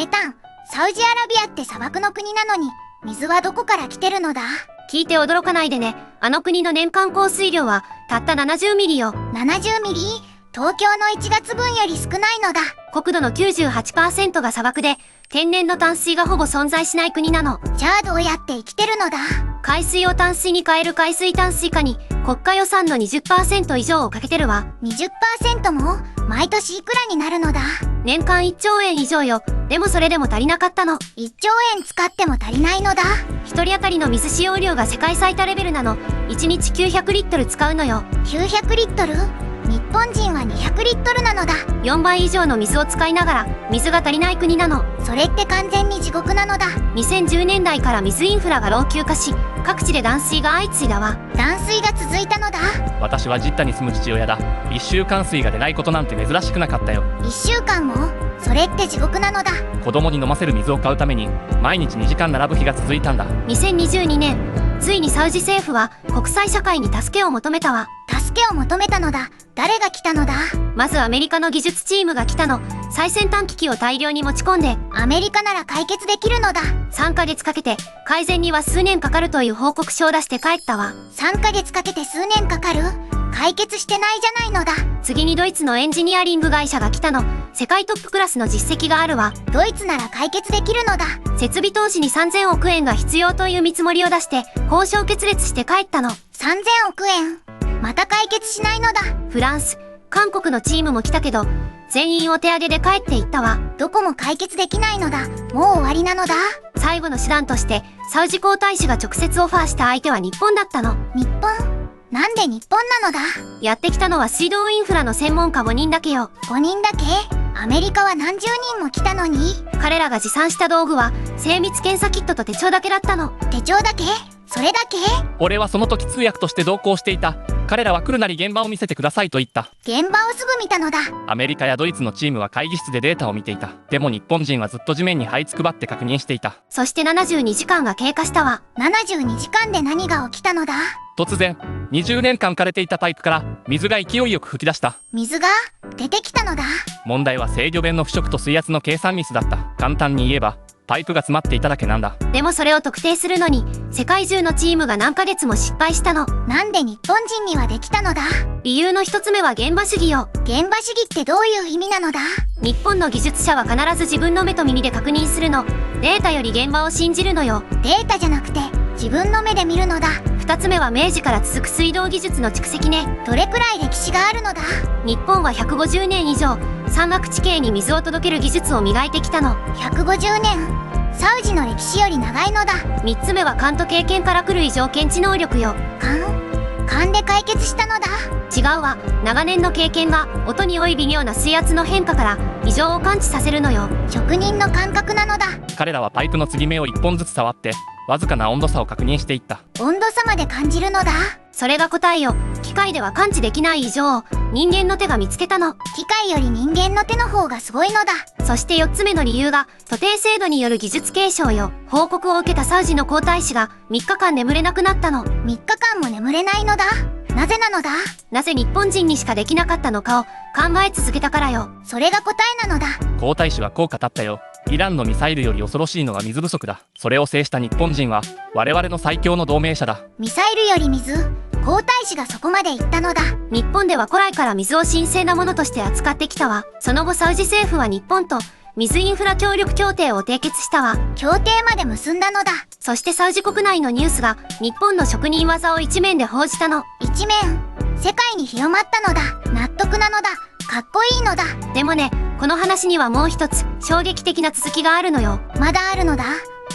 メタン、サウジアラビアって砂漠の国なのに、水はどこから来てるのだ？聞いて驚かないでね。あの国の年間降水量はたった70ミリよ。70ミリ？東京の1月分より少ないのだ。国土の 98% が砂漠で、天然の淡水がほぼ存在しない国なの。じゃあどうやって生きてるのだ？海水を淡水に変える海水淡水化に国家予算の 20% 以上をかけてるわ。20% も？毎年いくらになるのだ？年間1兆円以上よ。でもそれでも足りなかったの。1兆円使っても足りないのだ。1人当たりの水使用量が世界最多レベルなの。1日900リットル使うのよ。900リットル？日本人は200リットルなのだ。4倍以上の水を使いながら水が足りない国なの。それって完全に地獄なのだ。2010年代から水インフラが老朽化し、各地で断水が相次いだわ。断水が続いたのだ。私はジッタに住む父親だ。1週間水が出ないことなんて珍しくなかったよ。1週間も？それって地獄なのだ。子供に飲ませる水を買うために毎日2時間並ぶ日が続いたんだ。2022年、ついにサウジ政府は国際社会に助けを求めたわ。助けを求めたのだ。誰が来たのだ？まずアメリカの技術チームが来たの。最先端機器を大量に持ち込んで、アメリカなら解決できるのだ。3ヶ月かけて改善には数年かかるという報告書を出して帰ったわ。3ヶ月かけて数年かかる？解決してないじゃないのだ。次にドイツのエンジニアリング会社が来たの。世界トップクラスの実績があるわ。ドイツなら解決できるのだ。設備投資に3000億円が必要という見積もりを出して交渉決裂して帰ったの。3000億円？また解決しないのだ。フランス、韓国のチームも来たけど全員お手上げで帰っていったわ。どこも解決できないのだ。もう終わりなのだ。最後の手段としてサウジ皇太子が直接オファーした相手は日本だったの。日本？なんで日本なのだ？やってきたのは水道インフラの専門家5人だけよ。5人だけ？アメリカは何十人も来たのに？彼らが持参した道具は精密検査キットと手帳だけだったの。手帳だけ？それだけ？俺はその時通訳として同行していた。彼らは来るなり現場を見せてくださいと言った。現場をすぐ見たのだ。アメリカやドイツのチームは会議室でデータを見ていた。でも日本人はずっと地面に這いつくばって確認していた。そして72時間が経過したわ。72時間で何が起きたのだ？突然20年間枯れていたパイプから水が勢いよく噴き出した。水が出てきたのだ。問題は制御弁の腐食と水圧の計算ミスだった。簡単に言えばパイプが詰まっていただけなんだ。でもそれを特定するのに世界中のチームが何ヶ月も失敗したの。なんで日本人にはできたのだ？理由の一つ目は現場主義よ。現場主義ってどういう意味なのだ？日本の技術者は必ず自分の目と耳で確認するの。データより現場を信じるのよ。データじゃなくて自分の目で見るのだ。二つ目は明治から続く水道技術の蓄積ね。どれくらい歴史があるのだ？日本は150年以上山岳地形に水を届ける技術を磨いてきたの。150年？サウジの歴史より長いのだ。3つ目は勘と経験から来る異常検知能力よ。勘で解決したのだ。違うわ。長年の経験が音に多い微妙な水圧の変化から異常を感知させるのよ。職人の感覚なのだ。彼らはパイプの継ぎ目を1本ずつ触ってわずかな温度差を確認していった。温度差まで感じるのだ。それが答えよ。機械では感知できない異常を人間の手が見つけたの。機械より人間の手の方がすごいのだ。そして4つ目の理由が徒弟制度による技術継承よ。報告を受けたサウジの皇太子が3日間眠れなくなったの。3日間も眠れないのだ。なぜなのだ？なぜ日本人にしかできなかったのかを考え続けたからよ。それが答えなのだ。皇太子はこう語ったよ。イランのミサイルより恐ろしいのは水不足だ。それを制した日本人は我々の最強の同盟者だ。ミサイルより水？皇太子がそこまで言ったのだ。日本では古来から水を神聖なものとして扱ってきたわ。その後サウジ政府は日本と水インフラ協力協定を締結したわ。協定まで結んだのだ。そしてサウジ国内のニュースが日本の職人技を一面で報じたの。一面？世界に広まったのだ。納得なのだ。かっこいいのだ。でもね、この話にはもう一つ衝撃的な続きがあるのよ。まだあるのだ。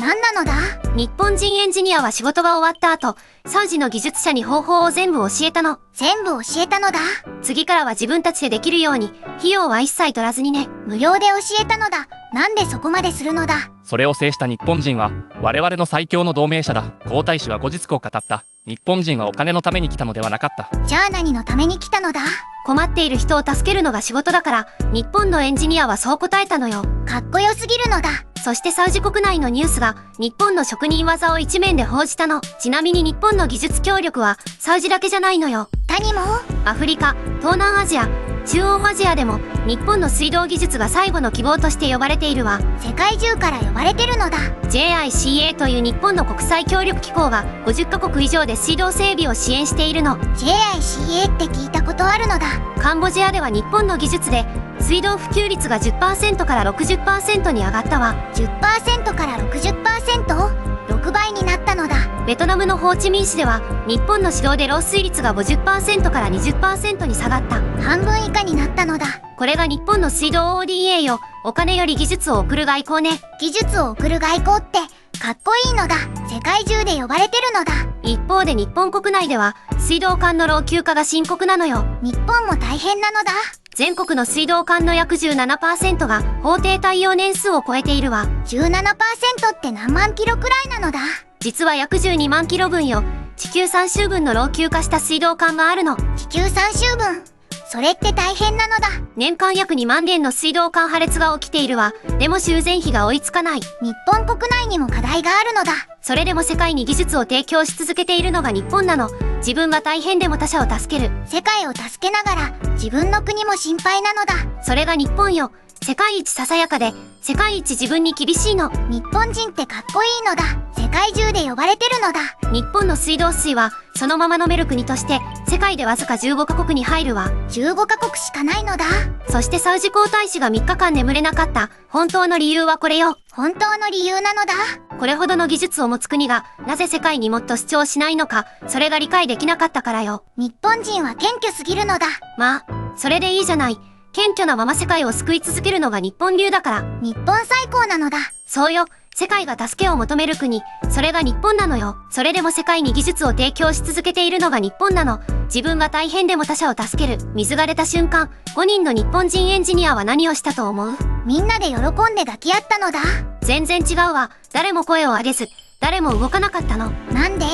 何なのだ？日本人エンジニアは仕事が終わった後、サウジの技術者に方法を全部教えたの。全部教えたのだ。次からは自分たちでできるように、費用は一切取らずにね。無料で教えたのだ。なんでそこまでするのだ？それを制した日本人は我々の最強の同盟者だ。皇太子は後日こう語った。日本人はお金のために来たのではなかった。じゃあ何のために来たのだ？困っている人を助けるのが仕事だから、日本のエンジニアはそう答えたのよ。かっこよすぎるのだ。そしてサウジ国内のニュースが日本の職人技を一面で報じたの。ちなみに日本の技術協力はサウジだけじゃないのよ。他にも？アフリカ、東南アジア、中央アジアでも日本の水道技術が最後の希望として呼ばれているわ。世界中から呼ばれてるのだ。 JICA という日本の国際協力機構が50カ国以上で水道整備を支援しているの。 JICA って聞いたことあるのだ。カンボジアでは日本の技術で水道普及率が 10% から 60% に上がったわ。 10% から 60%?6 倍になったのだ。ベトナムのホーチミン市では日本の指導で漏水率が 50% から 20% に下がった。半分以下になったのだ。これが日本の水道 ODA よ。お金より技術を送る外交ね。技術を送る外交ってかっこいいのだ。世界中で呼ばれてるのだ。一方で日本国内では水道管の老朽化が深刻なのよ。日本も大変なのだ。全国の水道管の約 17% が法定耐用年数を超えているわ。 17% って何万キロくらいなのだ。実は約12万キロ分よ。地球3周分の老朽化した水道管があるの。地球3周分。それって大変なのだ。年間約2万件の水道管破裂が起きているわ。でも修繕費が追いつかない。日本国内にも課題があるのだ。それでも世界に技術を提供し続けているのが日本なの。自分が大変でも他者を助ける。世界を助けながら自分の国も心配なのだ。それが日本よ。世界一ささやかで世界一自分に厳しいの。日本人ってかっこいいのだ。世界中で呼ばれてるのだ。日本の水道水はそのまま飲める国として世界でわずか15カ国に入るわ。15カ国しかないのだ。そしてサウジ皇太子が3日間眠れなかった本当の理由はこれよ。本当の理由なのだ。これほどの技術を持つ国がなぜ世界にもっと主張しないのか、それが理解できなかったからよ。日本人は謙虚すぎるのだ。まあそれでいいじゃない。謙虚なまま世界を救い続けるのが日本流だから。日本最高なのだ。そうよ。世界が助けを求める国、それが日本なのよ。それでも世界に技術を提供し続けているのが日本なの。自分が大変でも他者を助ける。水が出た瞬間、5人の日本人エンジニアは何をしたと思う？みんなで喜んで抱き合ったのだ。全然違うわ。誰も声を上げず、誰も動かなかったの。なんで？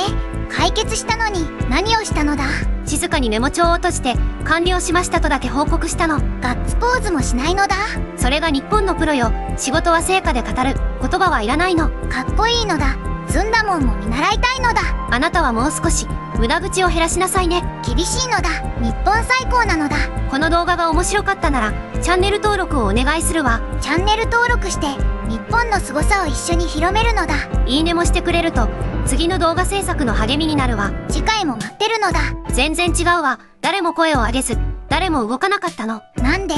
解決したのに何をしたのだ？静かにメモ帳を閉じて完了しましたとだけ報告したの。ガッツポーズもしないのだ。それが日本のプロよ。仕事は成果で語る。言葉はいらないの。かっこいいのだ。ずんだもんも見習いたいのだ。あなたはもう少し無駄口を減らしなさいね。厳しいのだ。日本最高なのだ。この動画が面白かったならチャンネル登録をお願いするわ。チャンネル登録して日本の凄さを一緒に広めるのだ。いいねもしてくれると次の動画制作の励みになるわ。次回も待ってるのだ。全然違うわ。誰も声を上げず、誰も動かなかったの。なんで？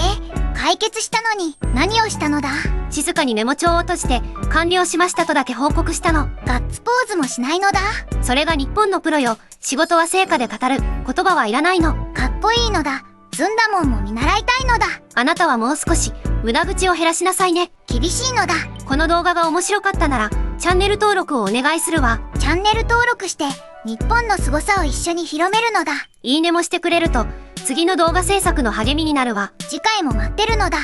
解決したのに何をしたのだ？静かにメモ帳を閉じて完了しましたとだけ報告したの。ガッツポーズもしないのだ。それが日本のプロよ。仕事は成果で語る。言葉はいらないの。かっこいいのだ。ずんだもんも見習いたいのだ。あなたはもう少し無駄口を減らしなさいね。厳しいのだ。この動画が面白かったならチャンネル登録をお願いするわ。チャンネル登録して日本の凄さを一緒に広めるのだ。いいねもしてくれると次の動画制作の励みになるわ。次回も待ってるのだ。